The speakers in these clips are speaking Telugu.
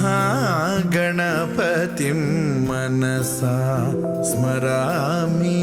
महागणपतिं मनसा स्मरामि।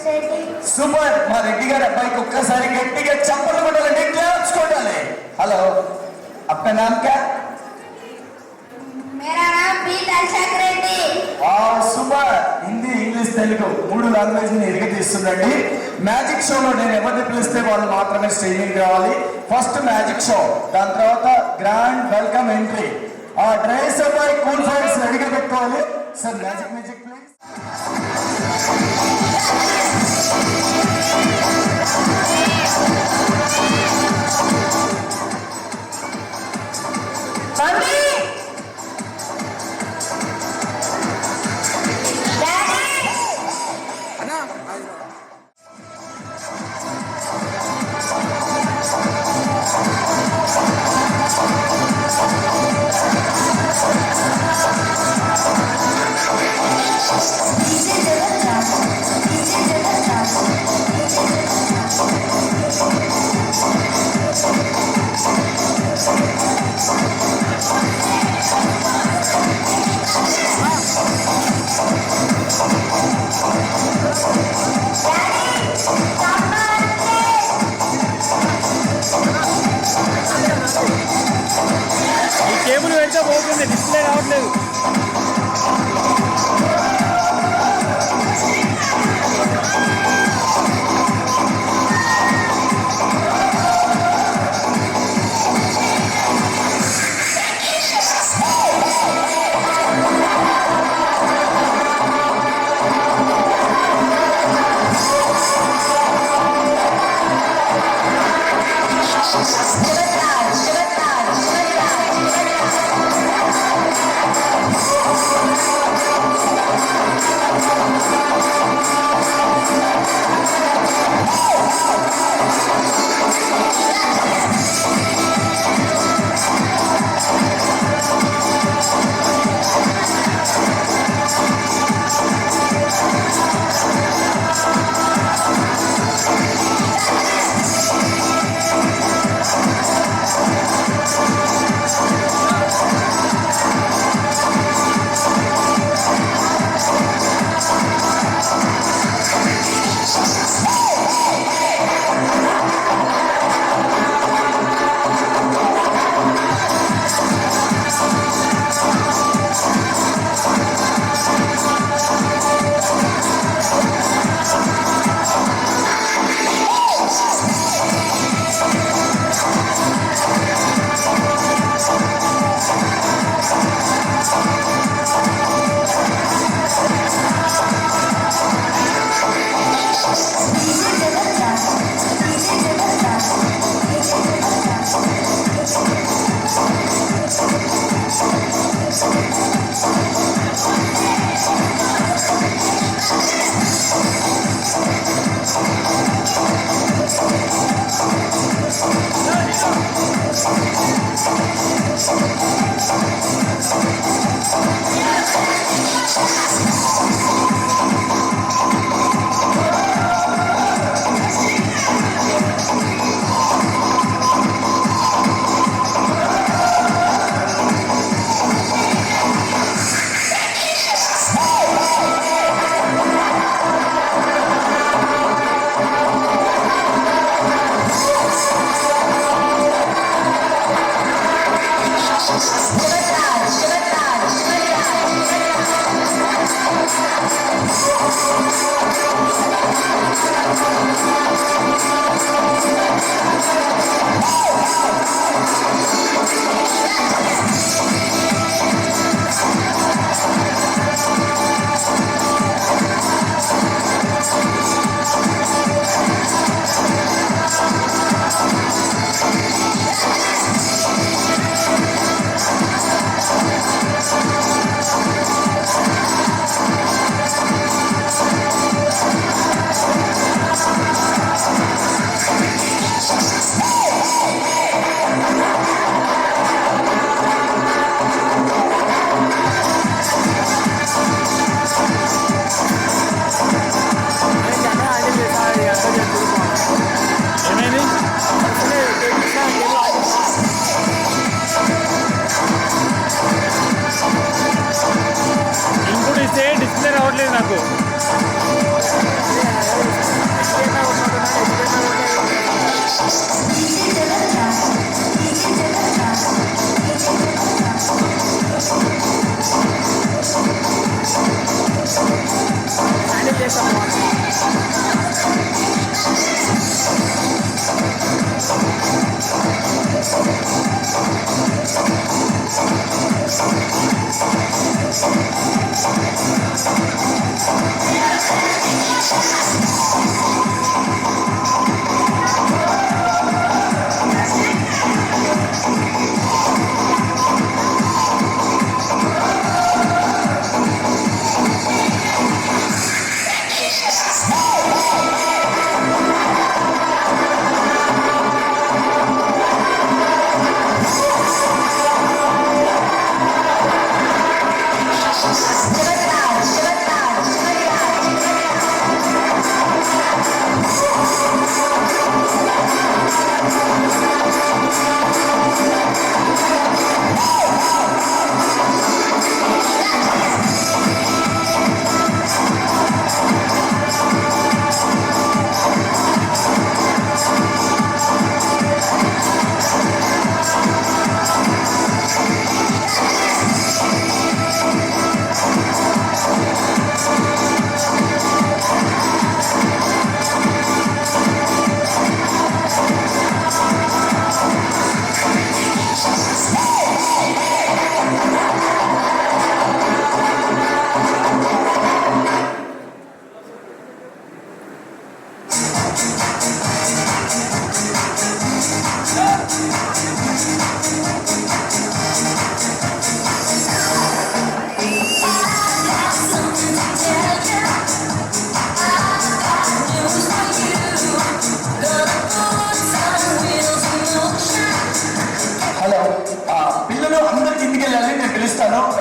రెడ్డి. సూపర్. మా రెడ్డి గారి అబ్బాయికి ఒక్కసారి గట్టిగా చప్పట్లు కొట్టాలండి, క్లాప్స్ కొట్టాలి. హలో, అప్ప నామ్ క్యా? मेरा नाम बी दर्शक Reddy. Super. Hindi, English, Telugu 3 language ని ఎరగతీస్తుందండి. మ్యాజిక్ షోలో నేను ఎవరిని పిలిస్తే వాళ్ళు మాత్రమే స్టేజింగ్ రావాలి. ఫస్ట్ మ్యాజిక్ షో, దాని తర్వాత గ్రాండ్ వెల్కమ్ ఎంట్రీ. ఆ డ్రైస్ అబ్బాయి కూల్ ఫైట్స్ రెడీగా పెట్టుకోవాలి. Sir magic music please. Mummy daddy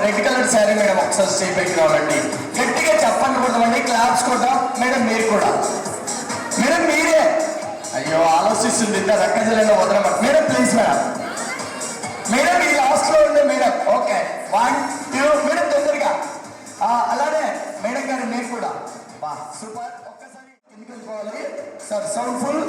red colour sari madam ఒకసారి స్టేజ్ పైకి రావాలండి. గట్టిగా చెప్పండి కొడదామండి, క్లాప్స్ కొడదాం. మేడం మీరు కూడా, మేడం మీరే. అయ్యో ఆలోచిస్తుంది ఇంత రక్కజలలో వదలమాట. మేడం ప్లీజ్ మేడం, మేడం ఈ లాస్ట్ లో ఉండే మేడం. ఓకే 1 2 మేడం తొందరగా. అలానే మేడం గారు మీరు కూడా. బా సూపర్. ఒక్కసారి కిందకి వెళ్ళిపోవాలి సార్, సౌండ్ ఫుల్.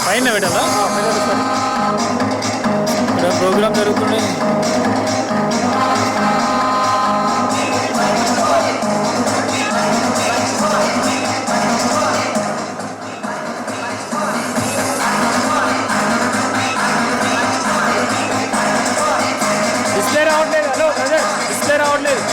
పైన పెట్టాలా ప్రోగ్రామ్ జరుగుతుంది. డిస్ప్లే రావట్లేదు. హలో బ్రదర్, డిస్ప్లే రావట్లేదు.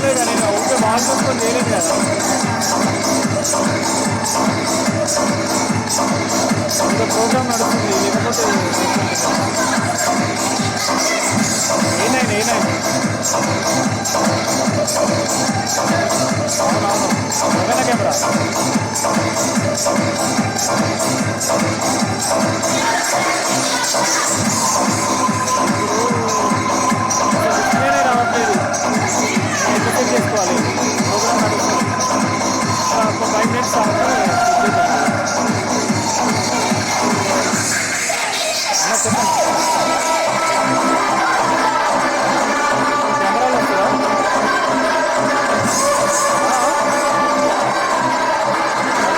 కదా, నేను ఓకే బాగా చూసుకొని చేయలేదు కదా. ఇంకా ప్రోగ్రామ్ నడుస్తుంది, లేకపోతే ఏ9 అవునవును మొబైల్ కెమెరా. డిస్ప్లేనే రావట్లేదు, ఎంతసేపు చేసుకోవాలి, ప్రోగ్రామ్ నడుస్తుంది. ఒక 5 minutes చెప్పండి. కెమెరాలో వస్తుందా?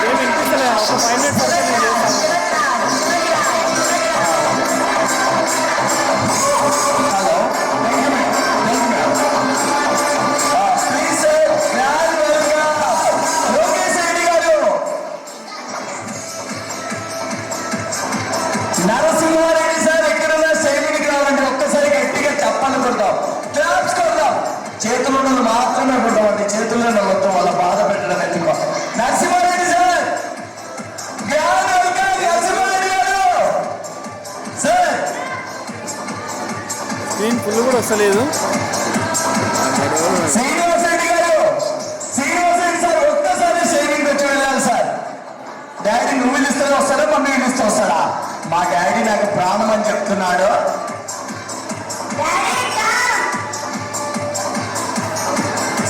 ఏం వినిపిస్తలే, ఒక 5 minutes వరకు నేను చేస్తాను. Hello, please sir, grand welcome Lokesh Reddy గారు. నరసింహారెడ్డి సార్ ఎక్కడున్నా స్టేజీకి రావాలంటే ఒక్కసారి గట్టిగా చెప్పాలి కొడతాం, క్లాప్స్ కొడతాం. చేతులు ఉన్నది మాత్రమే కొడతామండి, చేతుల్లో మొత్తం వాళ్ళ బాధ పెట్టడం ఎందుకో. Narasimha Reddy sir, grand welcome Narasimha Reddy గారు సార్. స్క్రీన్ ఫుల్ కూడా వస్తలేదు. శ్రీనివాస్ రెడ్డి గారు, శ్రీనివాస్ రెడ్డి సార్ ఒక్కసారి షేరింగ్ వచ్చి వెళ్ళాలి సార్. డాడీ నువ్వు ఇస్తే వస్తాడా, మమ్మీ ఇస్తే వస్తాడా? మా డాడీ నాకు ప్రాణం అని చెప్తున్నాడు.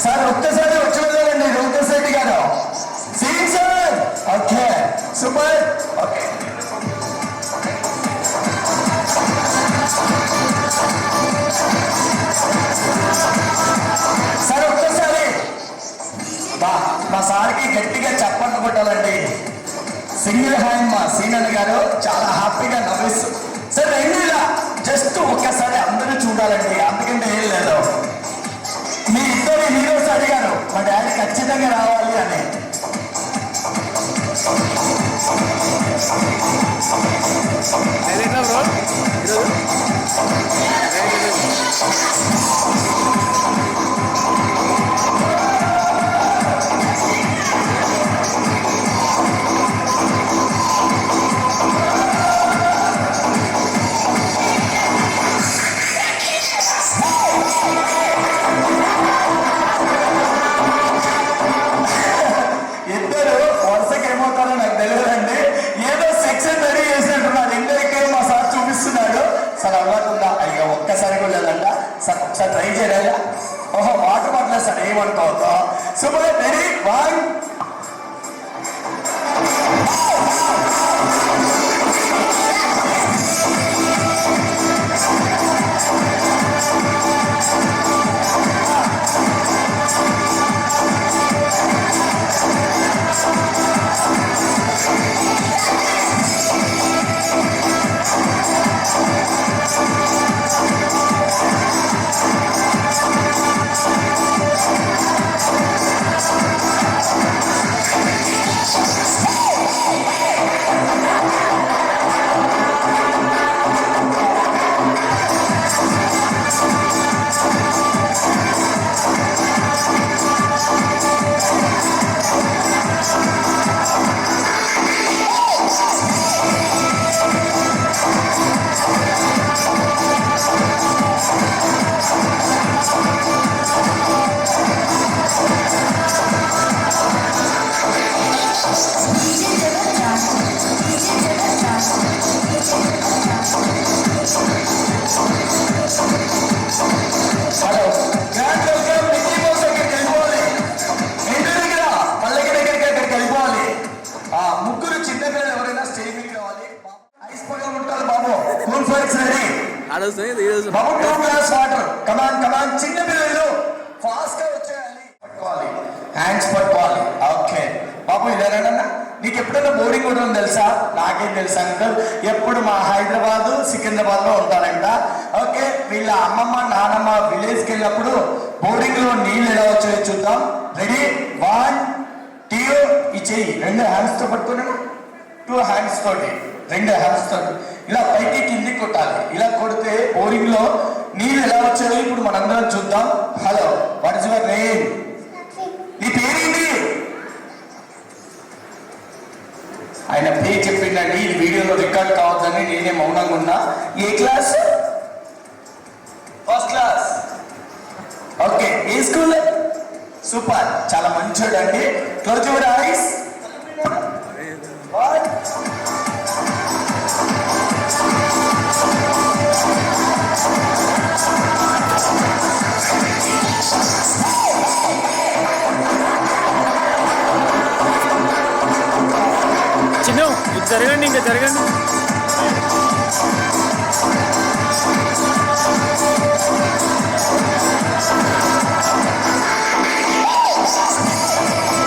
సార్ ఒక్కసారి వచ్చి వెళ్ళాలండి లోకేష్ రెడ్డి గారు. Seen sir, okay super, okay. Sir ఒక్కసారి మా సార్కి గట్టిగా చెప్పండి కొట్టాలండి. సింగిల్ హ్యాండ్ మా సీనన్న గారు చాలా హ్యాపీగా నవ్విస్తూ సార్ రెండు ఇలా జస్ట్ ఒక్కసారి అందరూ చూడాలండి, అందుకంటే ఏం లేదు. మీ ఇద్దరు హీరోస్ అడిగారు మా డాడీ ఖచ్చితంగా రావాలి అని. బ్రో ఈరోజు ఇద్దరు వరుసకి ఏమవుతారో నాకు తెలియదండి, ఏదో సెక్షన్ రెడీ చేసినట్టున్నారు. ఇందరికే మా సార్ చూపిస్తున్నాడు. సార్ అవ్వకుండా అయ్యో ఒక్కసారి కూడా లేదంట సార్, ఒకసారి ట్రై చేయలేదా? ఓహో వాటర్ బాటిల్ సార్, ఏమనుకోవద్దు. Super, ready 1. Hello, grand welcome Mickey mouse దగ్గరికి వెళ్ళిపోవాలి. ఇంటి దగ్గర పల్లకి దగ్గరికి అక్కడికి వెళ్ళిపోవాలి. ముగ్గురు చిన్నపిల్లలు ఎవరైనా స్టేజ్ మీద కావాలి. ఐస్ పగలు ఉంటారు బాబు, కూల్ ఫైట్స్ రెడీ బాబు. 2 గ్లాస్ వాటర్, కమాన్ కమాన్. చిన్నపిల్లలు ఫాస్ట్ గా వచ్చేయాలి, పట్టుకోవాలి, హ్యాండ్స్ పట్టుకోవాలి. ఓకే బాబు, ఇదేనా నీకు ఎప్పుడైనా బోరింగ్ కూడా తెలుసా? నాకేం తెలుసా అంకుల్, ఎప్పుడు మా హైదరాబాద్ సికింద్రాబాద్ లో ఉంటారంట. ఓకే, వీళ్ళ అమ్మమ్మ నానమ్మ విలేజ్కి వెళ్ళినప్పుడు బోరింగ్ లో నీళ్ళు ఎలా వచ్చాయో చూద్దాం. రెడీ 1 2. ఈ చెయ్యి 2 హ్యాండ్స్ తో పట్టుకున్నాను, 2 హ్యాండ్స్ తోటి 2 హ్యాండ్స్ తోటి ఇలా పైకి కిందికి కొట్టాలి. ఇలా కొడితే బోరింగ్ లో నీళ్ళు ఎలా ఎలా వచ్చాడో ఇప్పుడు మనందరం చూద్దాం. Hello, what is your name? నీ పేరేంటి? ఆయన పేరు చెప్పిండండి. ఈ వీడియోలో రికార్డ్ కావద్దని నేనే మౌనంగా ఉన్నా. ఏ క్లాస్? First class. ఓకే, ఏ స్కూల్? సూపర్, చాలా మంచోడు అండి. Close your eyes. చిన్న ఇది జరగండి, ఇంకా జరగండి.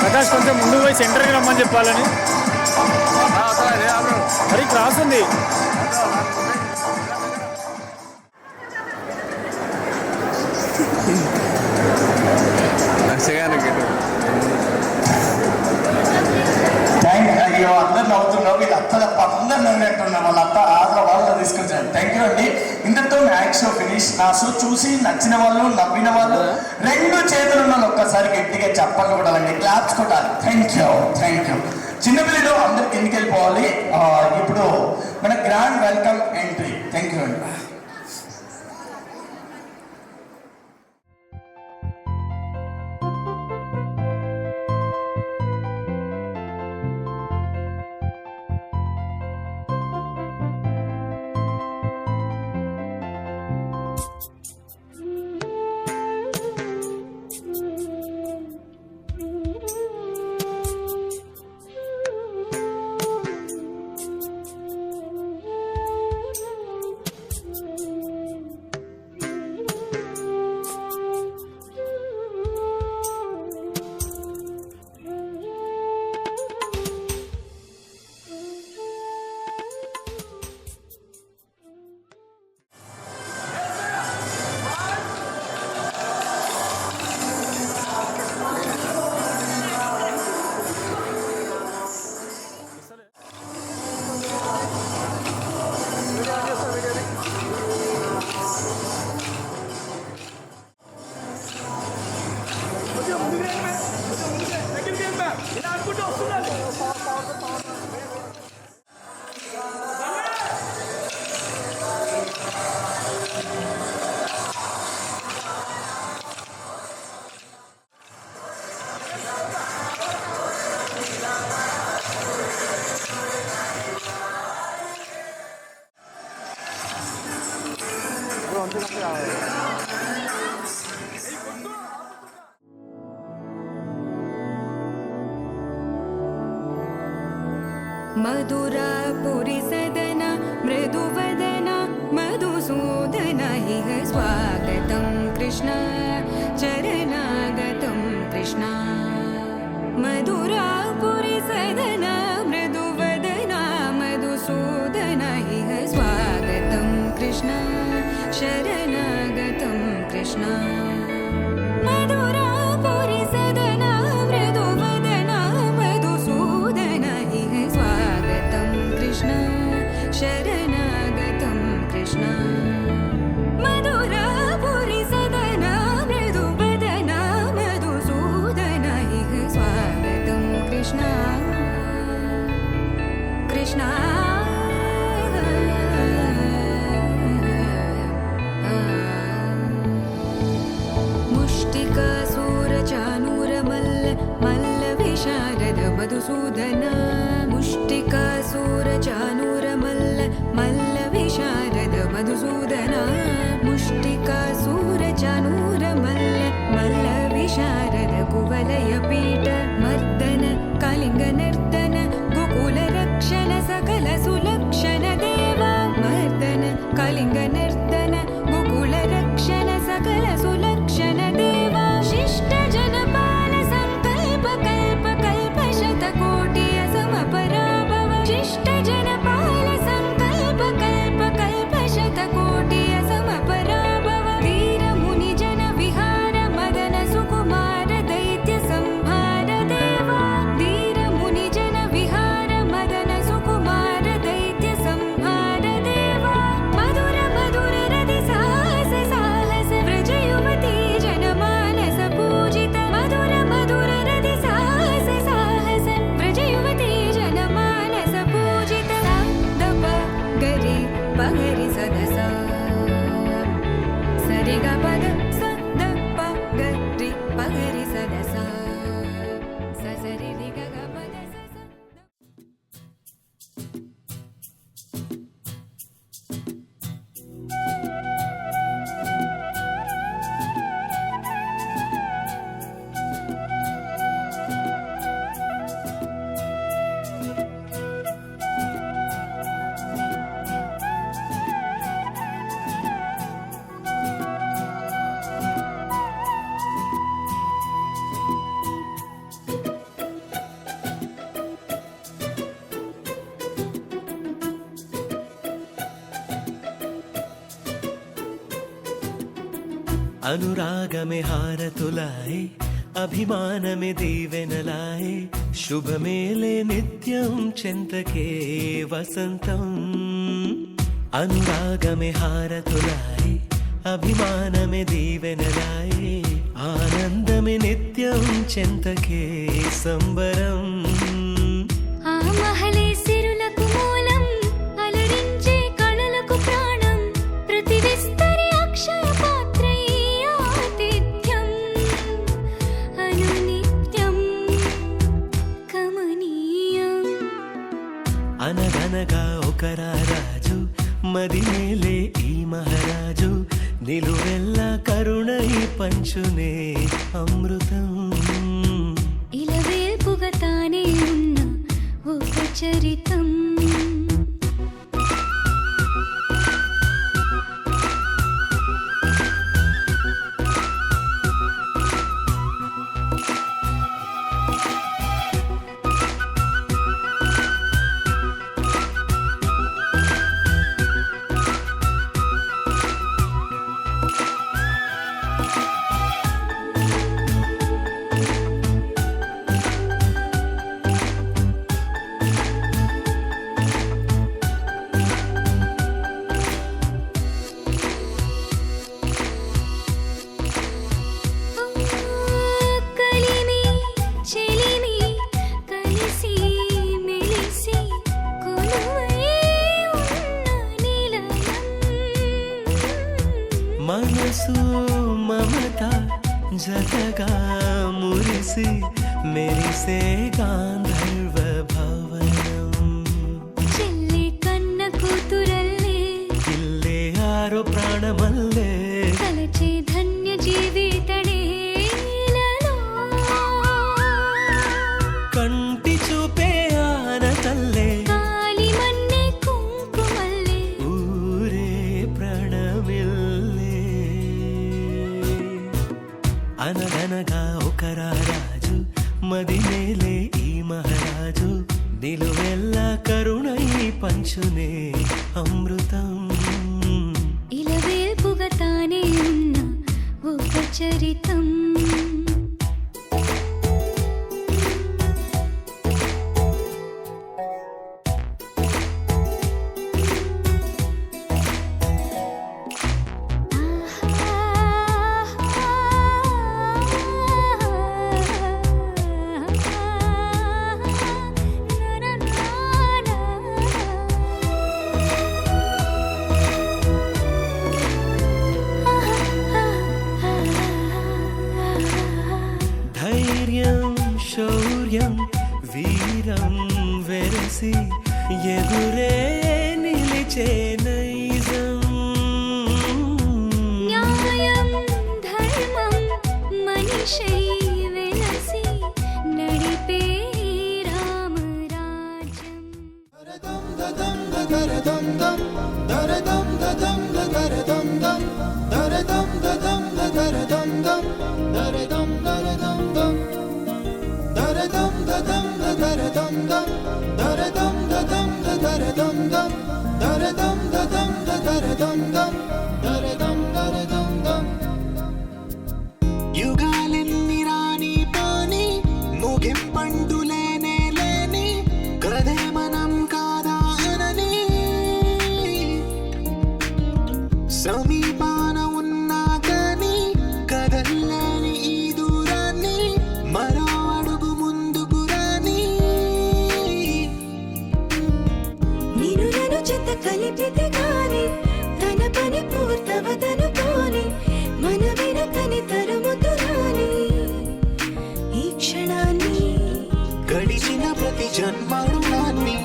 ప్రకాష్ కొంచెం ముందు పోయి సెంటర్కి రమ్మని చెప్పాలని. మరి క్రాస్ ఉంది. అయ్యో, అందరు నవ్వుతున్నావు. వీళ్ళు అత్త తప్ప అందరు నవ్వుతున్నారు. వాళ్ళ అత్త వాళ్ళు తీసుకొచ్చారు. థ్యాంక్ యూ అండి. ఇంతతో మ్యాచ్ షో ఫినిష్. నా షో చూసి నచ్చిన వాళ్ళు, నవ్విన వాళ్ళు రెండు చేతులు ఉన్న ఒక్కసారి గట్టిగా చప్పట్లు కొట్టాలండి, క్లాప్స్ కొట్టాలి. Thank you, thank you. చిన్నపిల్లలు అందరు కిందికి వెళ్ళిపోవాలి. ఇప్పుడు మన grand welcome entry. Thank you అండి. मधुरापुरी सदना मृदुवदना मधुसूदन इह स्वागतं कृष्ण चरणागतं कृष्ण मधुरापुरी सदना मृदुवदना मधुसूदन इह स्वागतं कृष्ण शरणागतं कृष्ण मधुरापुरी सदना मृदुवदना मधुसूदन इह स्वागतं कृष्ण शरणागतं कृष्ण मधुरापुरी सदना मृदुवदना मधुसूदन इह स्वागतं कृष्ण कृष्ण मुष्टिकासूरचानूरमल्ल मल्लविशारद मधुसूदन मुष्टिकासूरचानूरमल्ल मल्लविशारद मधुसूदन मुष्टिकासूरचानूरमल्ल मल्लविशारद कुवलयपीठ मर्दन कलिङ्गनर्दन गोकुलरक्षण सकल सुलक्षण देवा मर्दन कलिङ्गनर्दन गोकुलरक्षण सकल सुलक्षण देवा शिष्ट जनपाल संकल्प कल्प कल्प शतकोटि असमपराभव शिष्ट जनपाल संकल्प कल्प कल्प शतकोटि असमपराभव वीर मुनि जन विहार मदन सुकुमार दैत्य संहार देवा वीर मुनि जन विहार मदन सुकुमार అనురాగమే హారతులాయే అభిమానమే దీవెనలాయే శుభమేలే నిత్యం చెంతకే వసంతం అనురాగమే హారతులాయే అభిమానమే దీవెనలాయే ఆనందమే నిత్యం చెంతకే సంబరం ఆ మహలే సిరులకు మూలం అలరించే కళలకు ప్రాణం ప్రతి విస్తరి అక్షయ పాత్రై ఆతిథ్యం అనునిత్యం కమనీయం అనగనగా ఒక రాజు మదినేలే ఈ మహారాజు నిలువెల్లా కరుణై పంచునే అమృతం ఇలవేల్పుగా తానే ఉన్న ఒక చరితం కలిమి చెలిమి కలిసి మెలిసి కొలువై ఉన్న నిలయం మనసు మమత జతగా మురిసి మెరిసే గాంధర్వ భవనం చెల్లి కన్న కూతురల్లే ఇల్లే ఆరో ప్రాణమల్లే కలచే ధన్య జీవితడేలలో కంటి చూపే ఆనతల్లే కాలి మన్నే కుంకుమల్లే ఊరే ప్రణమిల్లే అనగనగా ఒక రాజు మదినేలే ఈ మహారాజు నిలువెల్లా కరుణై పంచునే అమృతం ఇలవేల్పుగా తానే ఉన్న ఒక చరితం ధైర్యం శౌర్యం వీరం వెరసి ఎదురే నిలిచే నైజం న్యాయం ధర్మం మనిషై వెలసి నడిపే రామరాజ్యం యుగాలెన్ని రాని పాని ముగింపండు లేనే లేని కదే మనం కాదా అనని సమీపాన ఉన్నా కానీ కదల్లేని ఈ దూరాన్ని మరో అడుగు ముందుకు రాని నిన్ను నన్ను చెత్త కలిపితే గాని తన పని పూర్తవదనుకోని మన వెనకని తరుముతురాని ఈ క్షణాన్ని గడిచిన ప్రతి జన్మరుణాన్ని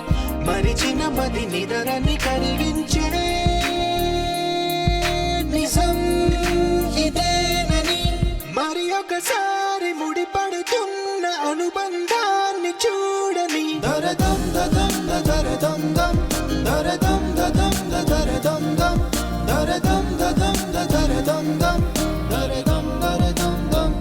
మరిచిన మది నిదరని కరిగించే నిజం ఇదేనని మరి ఒకసారి ముడిపడుతున్న అనుబంధాన్ని చూడని దరదం దదం దరదం దం దరదం దదం దరదం దం దరదం దదం దరదం దం దరదం దరదం దం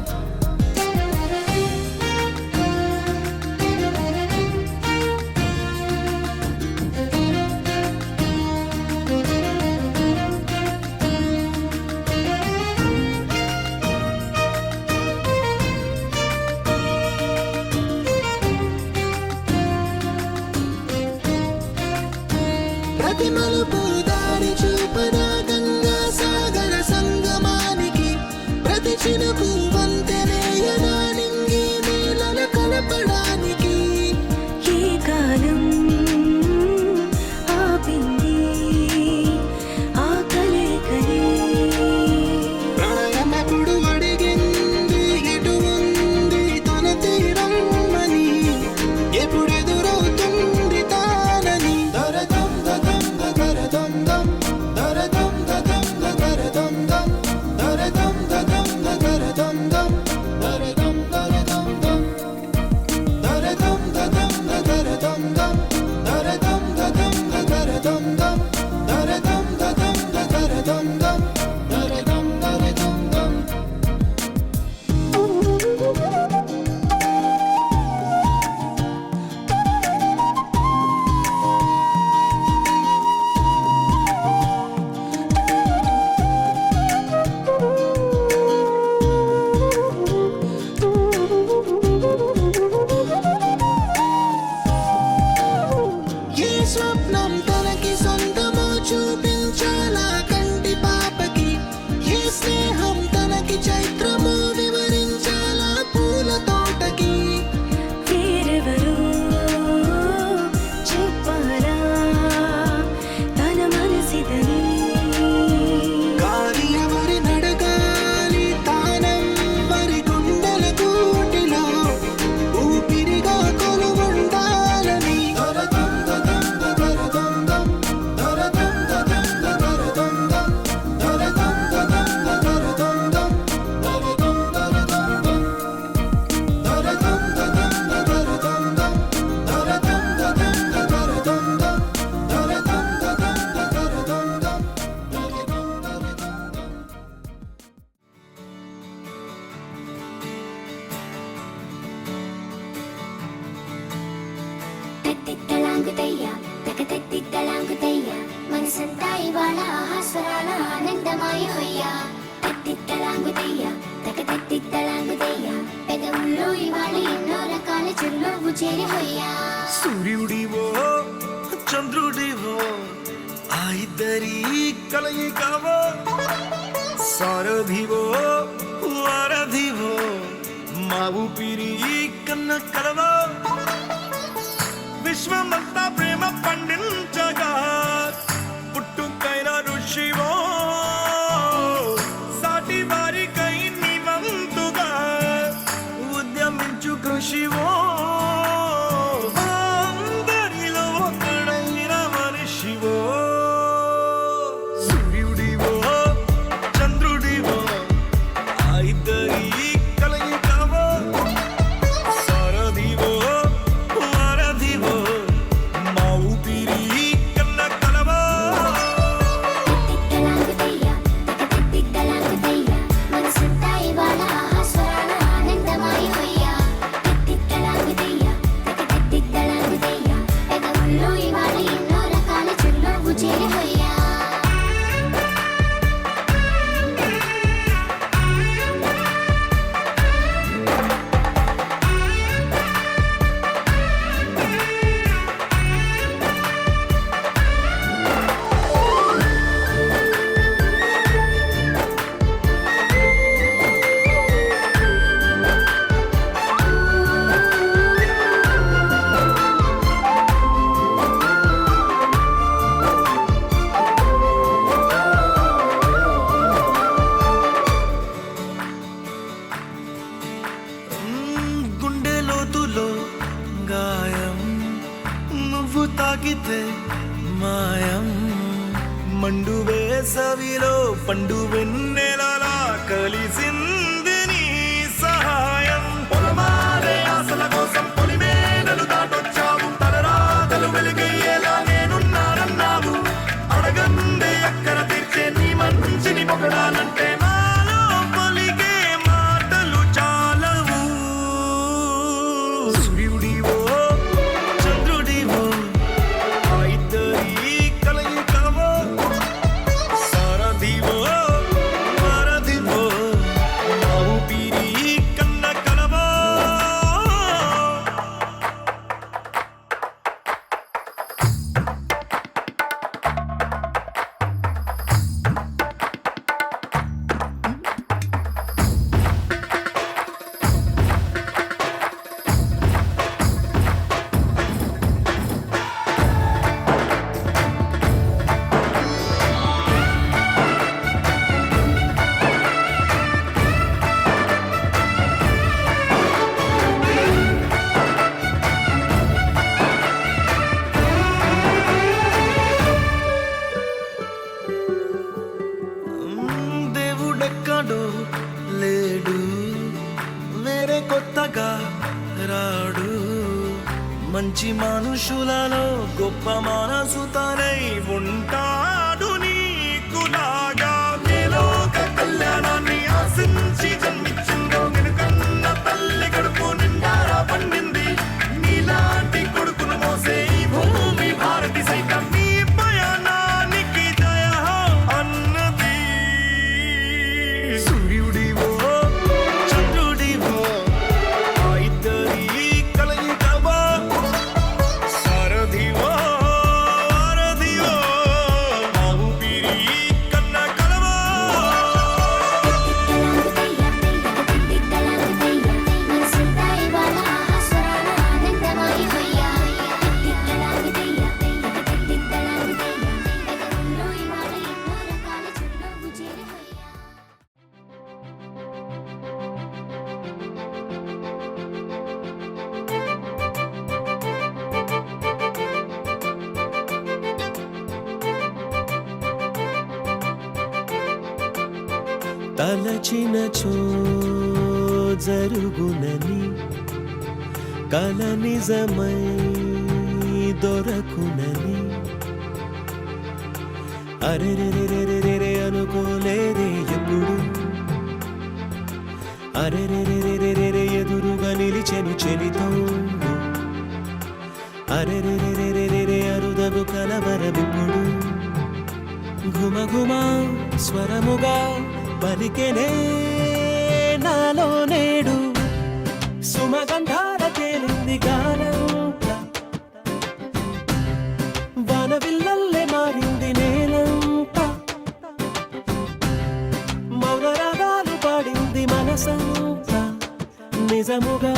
మనసంతా ఇవాళ ఆహాస్వరాల ఆనందమాయ హొయ్యా తత్తిత్తలాంగుతయ్య తక తత్తిత్తలాంగుతయ్య పెదవుల్లో ఇవాళ ఎన్నో రకాల చిరునవ్వు చేరి హొయ్యా సూర్యుడివో చంద్రుడివో ఆ ఇద్దరి కలయికవో సారథివో వారధివో మా ఊపిరి కన్న కలవో విశ్వమంతా ప్రేమ పండించగా పుట్టుకైన ఋషివో సాటి వారికై నివంతుగా ఉద్యమించు కృషివో అందరిలో ఒకడైన మనిషివో సూర్యుడివో చంద్రుడివో ఆ ఇద్దరి కలయికవో సారథివో వారధివో మా ఊపిరి కన్న కలవో తిత్తలాంగుతయ్య తక తిత్తలాంగుతయ్య మనసంతా ఇవాళ ఆహాస్వరాల ఆనందమాయ హొయ్యా తిత్తలాంగుతయ్య తక తిత్తలాంగుతయ్య పెదవుల్లో ఇవాళ ఎన్నో రకాల చిరునవ్వు చేరి హొయ్యా గుండె లోతులో గాయం నువ్వు తాకితే మాయం మండు వేసవిలో పండు వెన్నెలలా కలిసింది నీ సహాయం పొలమారే ఆశల కోసం పొలిమేనలు దాటొచ్చావు తలరాతలు వెలుగయ్యేలా నేనున్నానన్నావు అడగందే అక్కర తీర్చే నీ మంచిని పొగడాలంటే నాలో పలికే మాటలు చాలవు సూర్యుడివో చంద్రుడివో ఆ ఇద్దరి కలయికవో సారథివో వారధివో మా ఊపిరి కన్న కలవో దేవుడెక్కడో లేడు వేరే కొత్తగా రాడు మంచి మనుషులలో గొప్ప మనసు తనై ఉంటాడు నీకులాగా నీలోక కళ్యాణాన్ని ఆశించి జన్మించిందో నిన్నుకన్న తల్లి కడుపు నిండారా పండింది నీలాంటి కొడుకును మోసే ఈ భూమి భారతి సైతం నీ పయనానికి జయ అన్నది సూర్యుడివో చంద్రుడివో ఆ ఇద్దరి కలయికవో సారథివో వారధివో మా ఊపిరి కన్న కలవో తిత్తలాంగుతయ్య మనసంతా ఇవాళ ఆహాస్వరాల ఆనందమాయ హొయ్యా తిత్తలాంగుతయ్య తక తిత్తలాంగుతయ్య పెదవుల్లో ఇవాళ ఎన్నో రకాల చిరునవ్వు చేరి హొయ్యా తలచినచో జరుగునని కల నిజమై దొరకునని అరెరెరెరెరెరె అనుకోలేదే ఎప్పుడు అరెరెరెరెరెరె ఎదురుగా నిలిచెను చెలితోడు అరెరెరెరెరెరె అరుదగు కలవరమిప్పుడు పలికెనే నాలో నేడు సుమగంధాల తేలింది గానంతా వానవిల్లల్లే మారింది నేలంతా మౌన రాగాలు పాడింది మనసంతా నిజముగా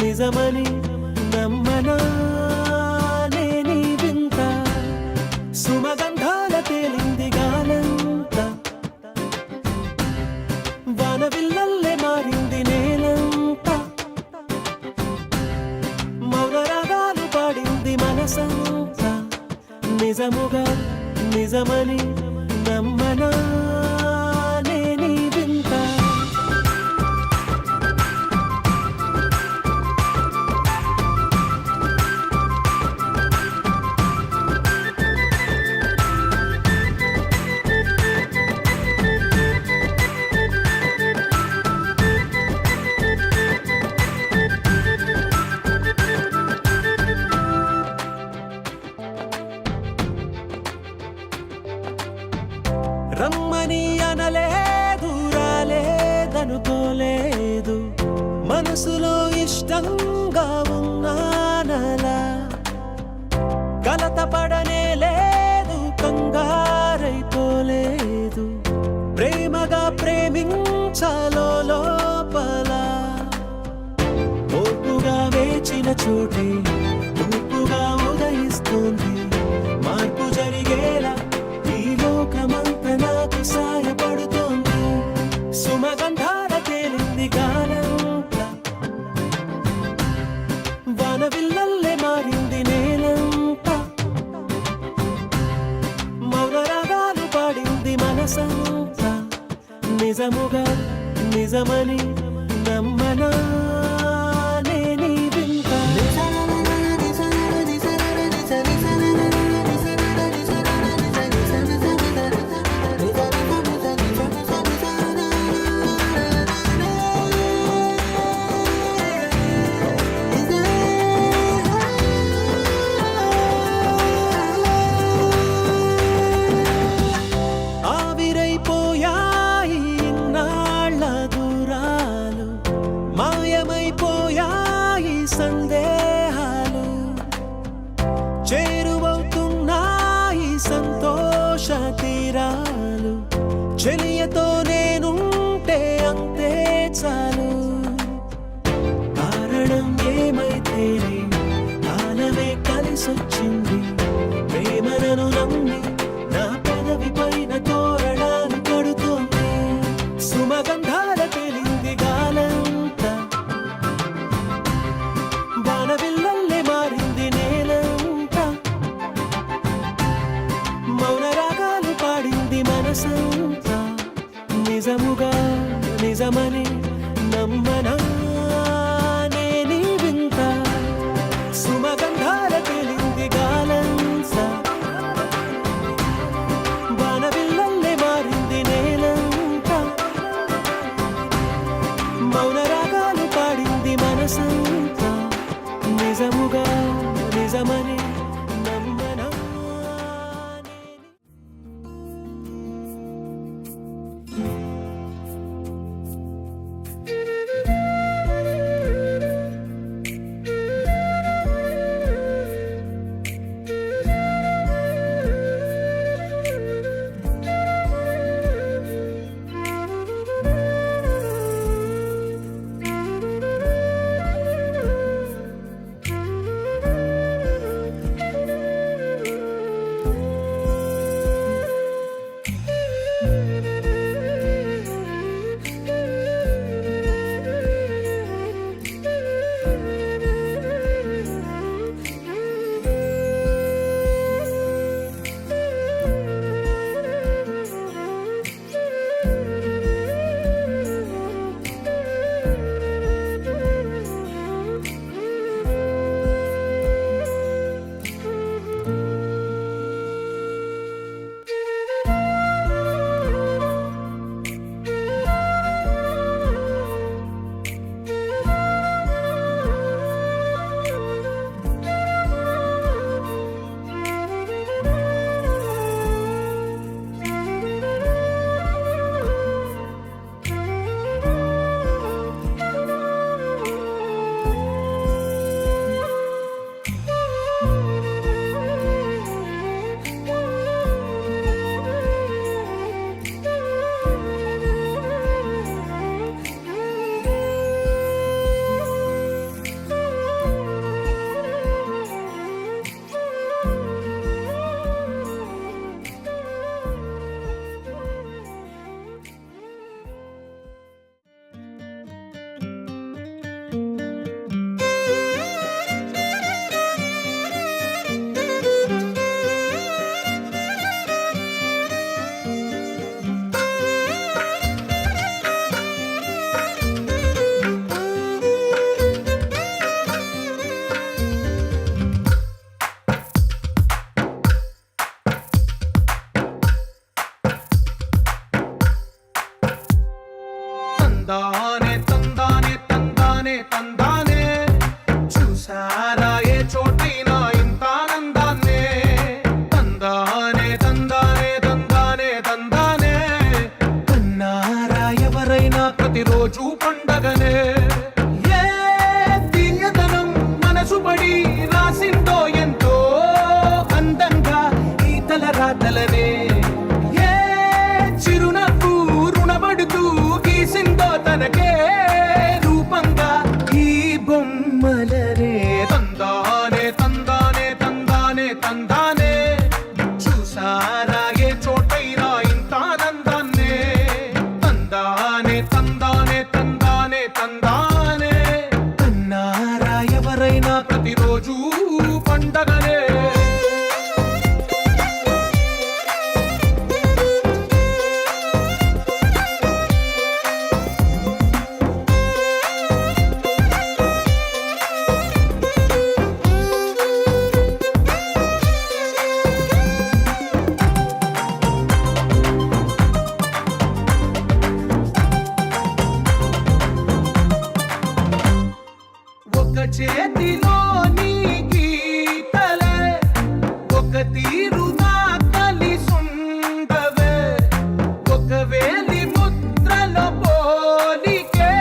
నిజమని నమ్మనా నేనీ వింత సుమగంధాల తేలింది గానంతా వానవిల్లల్లే మారింది నేలంతా మౌన రాగాలు పాడింది మనసంతా నిజముగా నిజమని నమ్మనా నేనీ వింత రమ్మని అనలేదు రాలేదనుకోలేదు మనసులో ఇష్టంగా ఉన్నానలా కలత పడనే లేదు కంగారైపోలేదు ప్రేమగా ప్రేమించాలో లోపల ఓపుగా వేచిన చోటే తూపుగా ఉదయిస్తుంది మార్పు జరిగేలా ఈ లోకమంత నాకు సాయపడుతోంది సుమగంధాల తేలింది గానంతా వానవిల్లల్లే మారింది నేలంతా మౌన రాగాలు పాడింది మనసంతా నిజముగా నిజమని నమ్మనా నేనీ వింత ఆవిరైపోయాయి ఇన్నాళ్ళ దూరాలు మాయమైపోయాయి సందేహాలు చేరువవుతున్నాయి సంతోష తీరాలు చెలియతో నేనుంటే అంతే చాలు కారణం ఏమైతేనే కాలమే కలిసొచ్చింది ప్రేమను నమ్మి నా పెదవి పైన తోరణాలు కడుతోంది సుమగంధాల తేలింది గాలంతా వానవిల్లల్లే మారింది నేలంతా మౌన రాగాలు పాడింది మనసంతా నిజముగా నిజమని నమ్మనా నేనీ వింత సుమగంధాల తేలింది గాలంతా వానవిల్లల్లే మారింది నేలంతా మౌన రాగాలు పాడింది మనసంతా నిజముగా నిజమని నమ్మనా తందానే తందానే తందానే తందానే చూసారా ఏ చోటైనా ఇంత ఆనందాన్నే తందానే తందానే తందానే తందానే కన్నారా ఎవరైనా ప్రతిరోజు పండగనే ఏ తీయదనం మనసు పడి రాసిందో ఎంతో అందంగా ఈ తల రాతలనే ఏ చిరునవ్వు రుణపడుతూ గీసిందో తనకే రూపంగా ఈ బొమ్మలనే తందానే తందానే తందానే తందానే చూసారా ఏ చోటైనా ఇంత ఆనందాన్నే తందానే తందానే తందానే తందానే కన్నారా ఎవరైనా ప్రతిరోజు పండగనే ఒక చేతిలో నీ గీతలే ఒక తీరుగా కలిసుండవే ఒక వేలి ముద్రలో పోలికే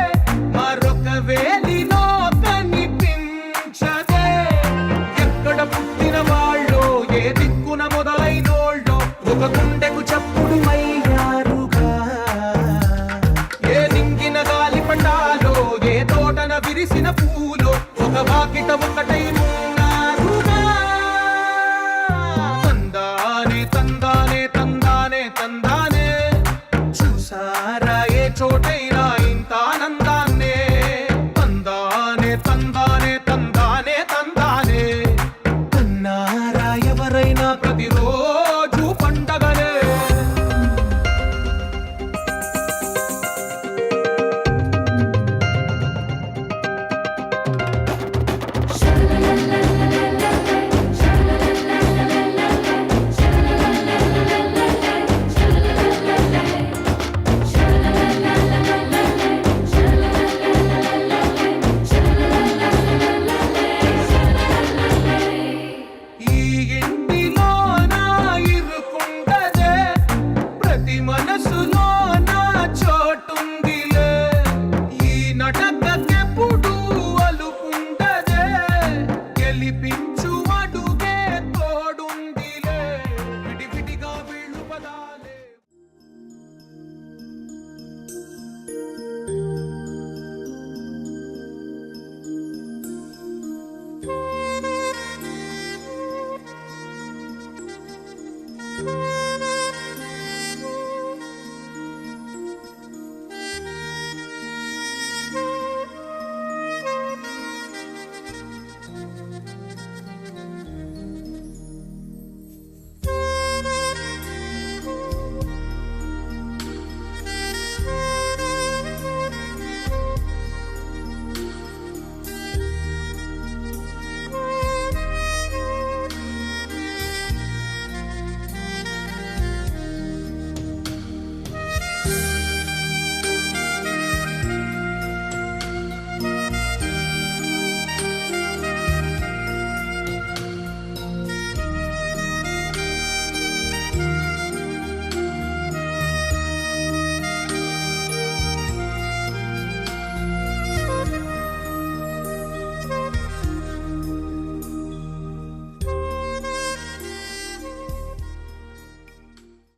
మరొక వేలిలో కనిపించదే ఎక్కడ పుట్టిన వాళ్ళో ఏ దిక్కున మొదలైనోళ్ళో ఒక గుండెకు చప్పుడు అయ్యారుగా ఏ నింగిన గాలి పండాలో ఏ తోటన విరిసిన పూలో ఒక వాకిట ఒకటై ఉన్నారుగా తందానే తందానే తందానే తందానే చూసారా ఏ చోటైనా